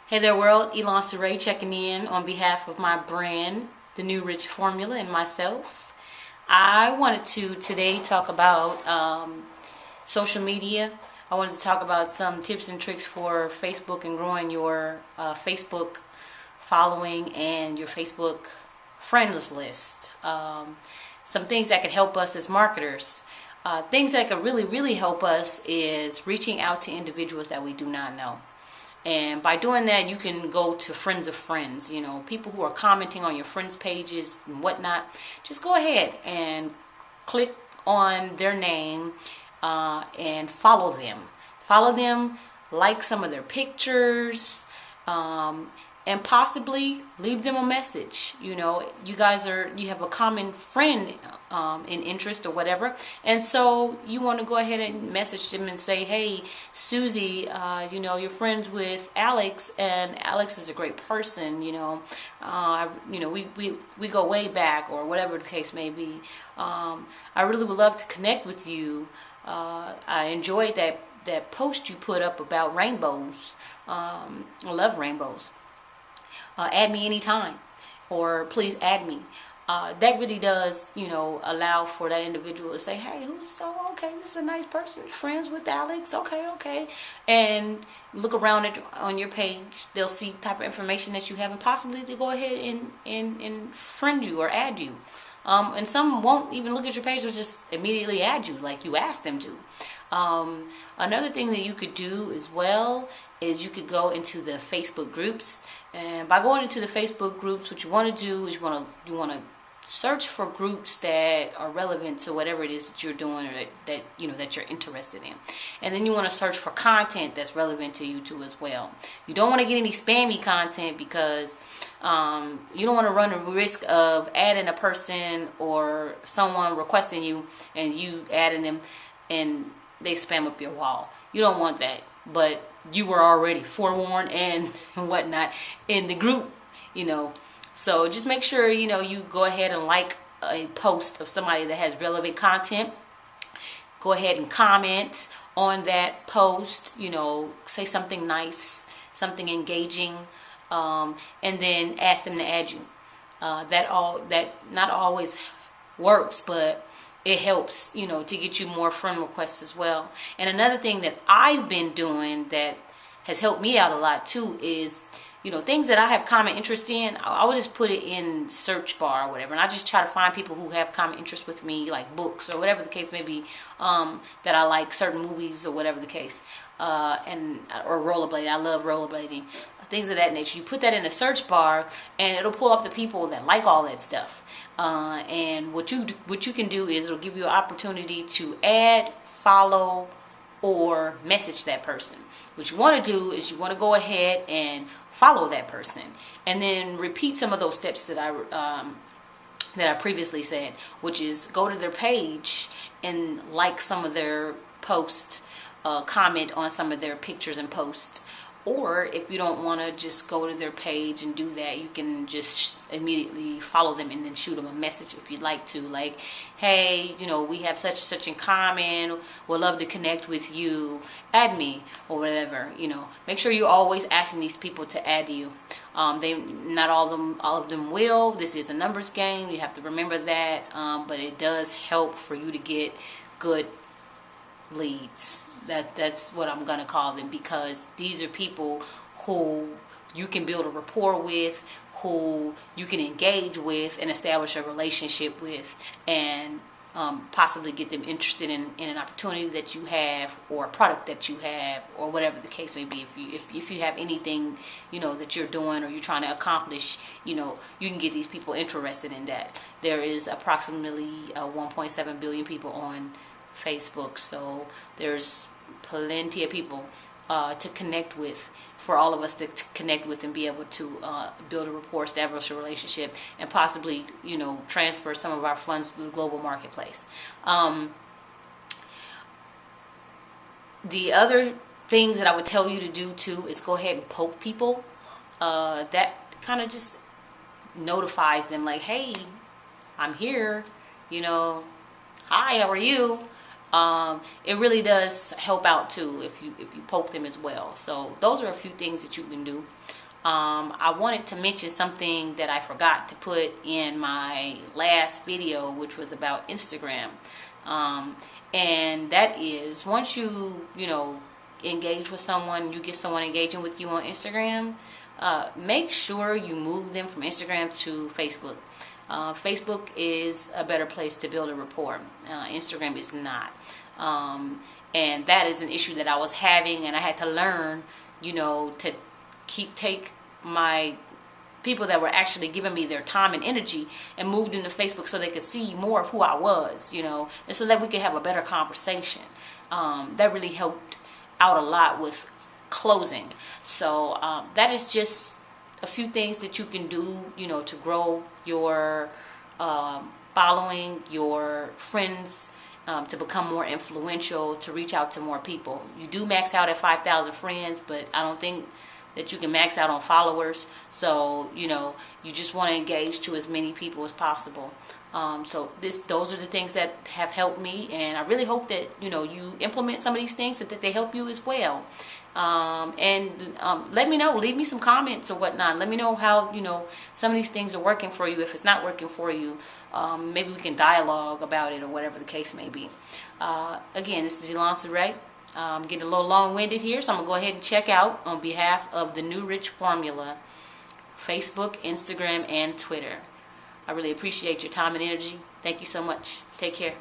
Hey there world, Elon Saray checking in on behalf of my brand, The New Rich Formula, and myself. I wanted to today talk about social media. I wanted to talk about some tips and tricks for Facebook and growing your Facebook following and your Facebook friends list. Some things that could help us as marketers. Things that could really help us is reaching out to individuals that we do not know. And by doing that, you can go to friends of friends, people who are commenting on your friends' pages and whatnot. Just go ahead and click on their name and follow them. Follow them, like some of their pictures, and possibly leave them a message. You have a common friend in interest or whatever, and so you want to go ahead and message them and say, hey, Susie, you're friends with Alex, and Alex is a great person. We go way back, or whatever the case may be. I really would love to connect with you. I enjoyed that post you put up about rainbows. I love rainbows. Add me anytime, or please add me. That really does, allow for that individual to say, hey, okay, this is a nice person, friends with Alex, okay. And look around on your page, they'll see the type of information that you have, and possibly they go ahead and friend you or add you. And some won't even look at your page, or just immediately add you like you asked them to. Another thing that you could do as well is you could go into the Facebook groups, and by going into the Facebook groups, what you want to do is you want to search for groups that are relevant to whatever it is that you're doing, or that you're interested in. And then you want to search for content that's relevant to you too as well. You don't want to get any spammy content, because you don't want to run the risk of adding a person or someone requesting you and you adding them and they spam up your wall. You don't want that, but you were already forewarned and whatnot in the group, So just make sure, you go ahead and like a post of somebody that has relevant content. Go ahead and comment on that post, say something nice, something engaging, and then ask them to add you. That not always works, but it helps, to get you more friend requests as well. And another thing that I've been doing that has helped me out a lot too is, things that I have common interest in, I would just put it in search bar or whatever. And I just try to find people who have common interest with me, like books or whatever the case may be, that I like certain movies or whatever the case, or rollerblading. I love rollerblading, things of that nature. You put that in a search bar and it'll pull up the people that like all that stuff. And what you can do is it'll give you an opportunity to add, follow, or message that person. What you want to do is you want to go ahead and follow that person, and then repeat some of those steps that I previously said, which is go to their page and like some of their posts, comment on some of their pictures and posts. Or if you don't want to just go to their page and do that, you can just immediately follow them and then shoot them a message if you'd like to. Like, hey, we have such and such in common. We'd love to connect with you. Add me or whatever. Make sure you're always asking these people to add you. Not all of them will. This is a numbers game. You have to remember that. But it does help for you to get good leads. That's what I'm gonna call them, because these are people who you can build a rapport with, who you can engage with and establish a relationship with, and possibly get them interested in an opportunity that you have, or a product that you have, or whatever the case may be. If you have anything that you're doing or you're trying to accomplish, you can get these people interested in that. There is approximately 1.7 billion people on Facebook, so there's plenty of people to connect with, for all of us to connect with and be able to build a rapport, establish a relationship, and possibly transfer some of our funds to the global marketplace. The other things that I would tell you to do too is go ahead and poke people. That kind of just notifies them, like, hey, I'm here, hi, how are you? it really does help out too if you poke them as well. So those are a few things that you can do. I wanted to mention something that I forgot to put in my last video, which was about Instagram. And that is, once you engage with someone, you get someone engaging with you on Instagram, make sure you move them from Instagram to Facebook. Facebook is a better place to build a rapport. Instagram is not. And that is an issue that I was having, and I had to learn, to take my people that were actually giving me their time and energy and move them to Facebook so they could see more of who I was, and so that we could have a better conversation. That really helped out a lot with closing. So that is just a few things that you can do, to grow your following, your friends, to become more influential, to reach out to more people. You do max out at 5,000 friends, but I don't think that you can max out on followers. So, you just want to engage to as many people as possible. So those are the things that have helped me, and I really hope that, you implement some of these things and that they help you as well. Let me know, leave me some comments or whatnot. Let me know how, some of these things are working for you. If it's not working for you, maybe we can dialogue about it or whatever the case may be. Again, this is Elonsa Ray. I'm getting a little long-winded here, so I'm going to go ahead and check out on behalf of the New Rich Formula, Facebook, Instagram, and Twitter. I really appreciate your time and energy. Thank you so much. Take care.